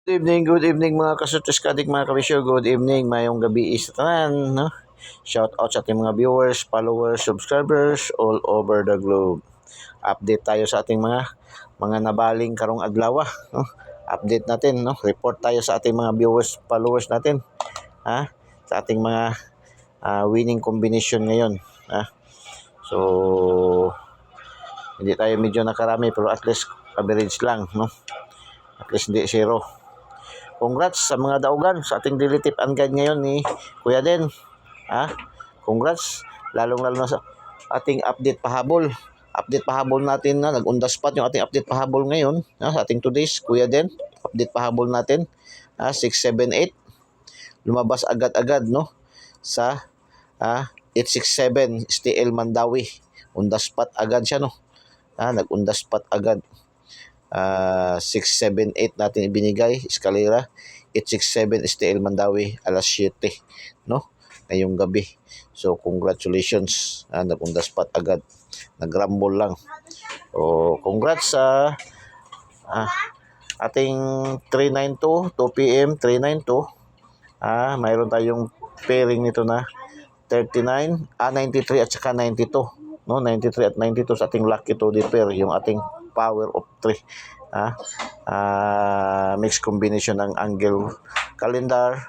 Good evening mga kasutis kadik mga kabisyo. Good evening, mayong gabi is tanan, no? Shout out sa ating mga viewers, followers, subscribers all over the globe. Update tayo sa ating mga nabaling karong adlaw, no? Update natin, no? Report tayo sa ating mga viewers, followers natin, ha? Sa ating mga winning combination ngayon, ha? So, hindi tayo medyo nakarami pero at least average lang, no? At least hindi zero. Congrats sa mga daugan sa ating daily tip and guide ngayon ni Kuya Den. Congrats. Lalong-lalo na sa ating update pahabol. Update pahabol natin na nag-on-the spot yung ating update pahabol ngayon. Sa ating today's Kuya Den. Update pahabol natin. 678. Lumabas agad-agad no sa 867 STL Mandawi. On the spot agad siya no. Nag-on the spot agad. 678 natin ibinigay eskalera, 867 STL Mandawi alas 7 no ngayong gabi. So congratulations, nag-on the spot agad, nagrumble lang. So congrats sa ating 392 2 PM 392. Mayroon tayong pairing nito na 39 93 at saka 92 no, 93 at 92 sa ating lucky to the pair, yung ating power of 3. Mixed combination ng angle calendar,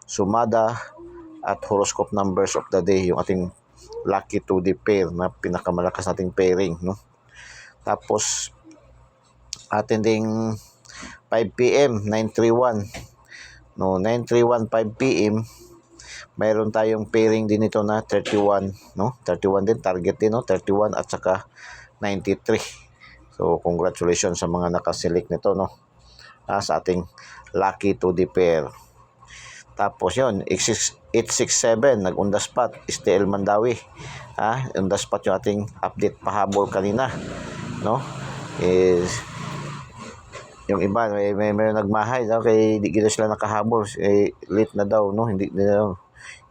sumada at horoscope numbers of the day, yung ating lucky to the pair na pinakamalakas nating pairing no. Tapos atin ding 5 PM 931 no, 931 5 PM mayroon tayong pairing din ito na 31 no, 31 din target din no, 31 at saka 93. So congratulations sa mga nakaselect nito no, sa ating lucky to the pair. Tapos yon 867 nag-on the spot STL Mandawi. On the spot yung ating update pahabol kanina no. Yung iba may nagmahay daw kay di gito sila nakahabol, late na daw no, hindi na daw,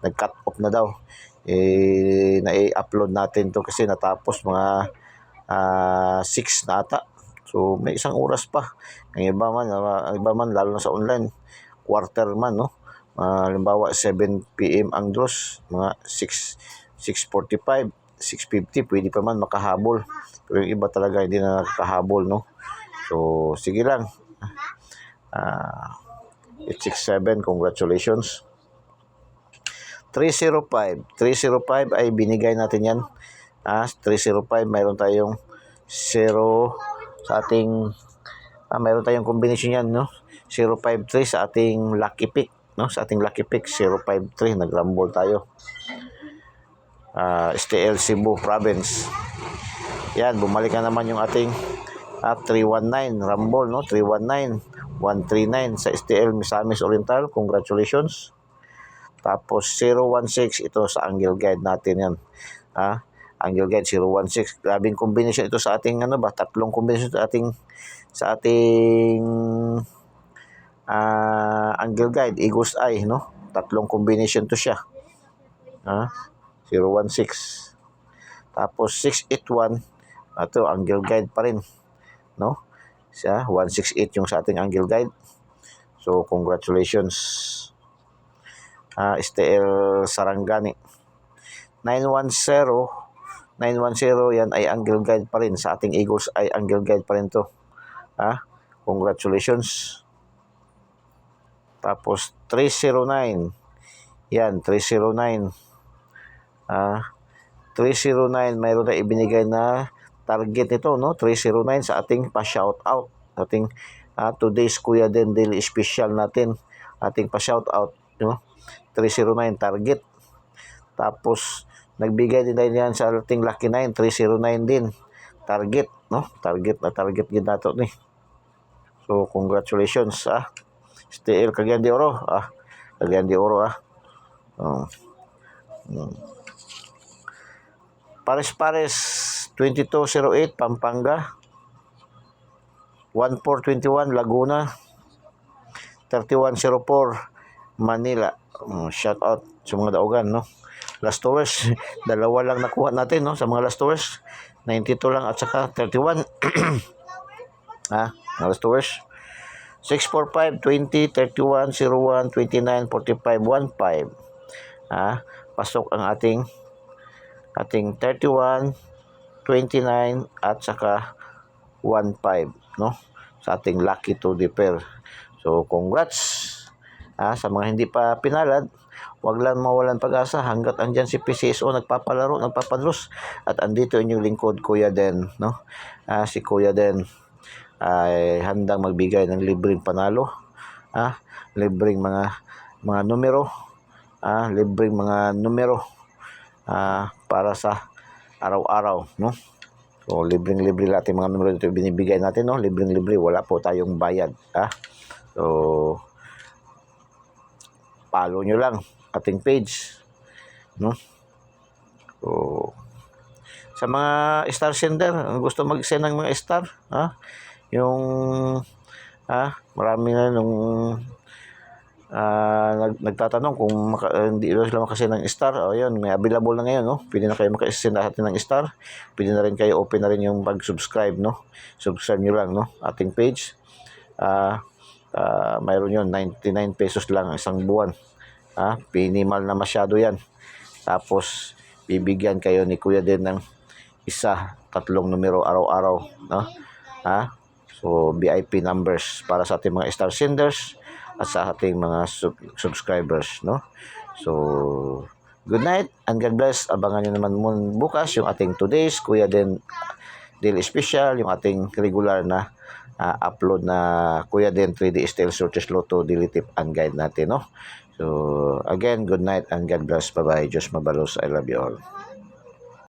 nag-cut off na daw. Na-upload natin to kasi natapos mga 6 na ata. So may isang oras pa. Ang iba man lalo na sa online, quarter man no. Halimbawa 7 PM ang draws, mga 6:45, 6:50 pwede pa man makahabol. Pero yung iba talaga hindi na nakakahabol no. So sige lang. 867 congratulations. 305 ay binigay natin yan. 305 mayroon tayong 0 sa ating mayroon tayong combination yan no, 053 sa ating lucky pick no, sa ating lucky pick 053 nagrumble tayo. STL Cebu Province yan, bumalik na naman yung ating 319 rumble no, 319 139 sa STL Misamis Oriental, congratulations. Tapos 016 ito sa angle guide natin yan. Angle guide 016. Grabing combination ito sa ating tatlong combination sa ating angle guide, Eagle's Eye no. Tatlong combination to siya. 016. Tapos 681 ito angle guide pa rin no. 168 yung sa ating angle guide. So congratulations. STL Sarangani 910 yan ay angle guide pa rin sa ating Eagles ay angle guide pa rin to. Congratulations. Tapos 309 yan, 309 mayroon na ibinigay na target nito no, 309 sa ating pa-shout out, ating today's Kuya Den daily special natin, ating pa-shout out no, 309 target. Tapos nagbigay din tayo yan sa ating Lucky 9, 309 din target no, target gid nato ni. So congratulations STL Cagayan de Oro Cagayan de Oro Pares 2208 Pampanga, 1421 Laguna, 3104 Manila. Shout out sa mga daugan no. Last hours dalawa lang nakuha natin no sa mga last hours, 92 lang at saka 31 last hours. 645 20 31 01 29 45 15. Pasok ang ating 31, 29 at saka 15, no? Sa ating lucky to the pair. So congrats sa mga hindi pa pinalad. Wag lang mawalan pag-asa hanggat andyan si PCSO nagpapalaro, nagpapadros. At andito inyong lingkod, Kuya Den, no? Si Kuya Den ay handang magbigay ng libreng panalo, libreng mga numero, libreng mga numero para sa araw-araw, no? So libreng-libre lahat yung mga numero dito binibigay natin, no? Libreng-libre, wala po tayong bayad, So follow nyo lang ating page, no? So sa mga star sender, gusto mag-send ng mga star, yung marami na nung nagtatanong kung hindi sila makasend ng star. Yun, may available na ngayon, no? Pwede na kayo makasend natin ng star. Pwede na rin kayo, open na rin yung pag-subscribe, no? Subscribe nyo lang, no? Ating page. Mayroon yun, 99 pesos lang isang buwan. Minimal na masyado yan. Tapos bibigyan kayo ni Kuya din ng 3 numero araw-araw, no? So VIP numbers para sa ating mga star senders at sa ating mga subscribers, no? So good night and God bless. Abangan nyo naman bukas yung ating today's Kuya din daily special, yung ating regular na upload na Kuya din 3D Style Sortes Lotto Daily Tip and Guide natin, no? So again, good night and God bless. Bye bye. Diyos mabalos. I love you all.